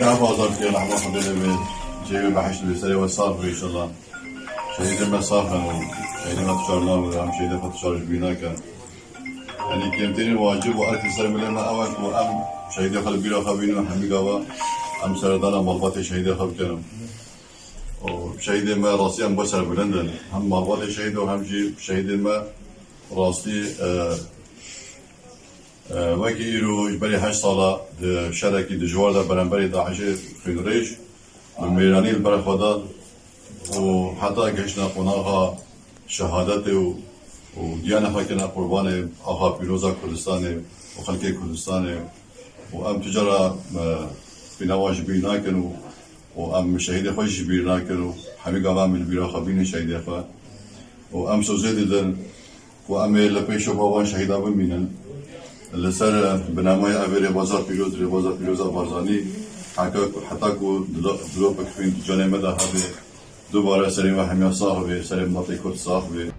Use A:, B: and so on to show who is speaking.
A: كعب هذا في لحظة خلينا جاي بحش بسري وصافي إن شاء الله شهيد ما صافنا شهيد ما تشارنا وهم شهيد ما تشارج بينا كان يعني كيمتين واجب وأرك السلام لنا أوك وأم شهيد خل بيرا خبينا حمي قوا أم سردنا مغبط شهيد خب كانوا وشهيد ما راسي أم بسر بلندن هم مغبط شهيد وهم جي شهيد ما راسي وكي يرو جبري 8 سالة شاركي دجوار دا برنبري داعش في الريش بالميراني البرخودا وحتى قشنا قناغا شهادته وديانا حكينا قرباني أخا بيروزا كردستاني وخلقي كردستاني وأم تجارة في نواج بينا كانوا وأم شهيدة خوش بينا كانوا حميقا غامل بيرا خبيني شهيدة خا وأم سوزيد دن وأم لبيشو بوان شهيدة بمينن اللي صار بنامي أبي ربازا بيروزا بارزاني حتى كو دلوبك فين جاني مدى هذه دوباره سريم حمية صاحبي سريم مطي كرد صاحبي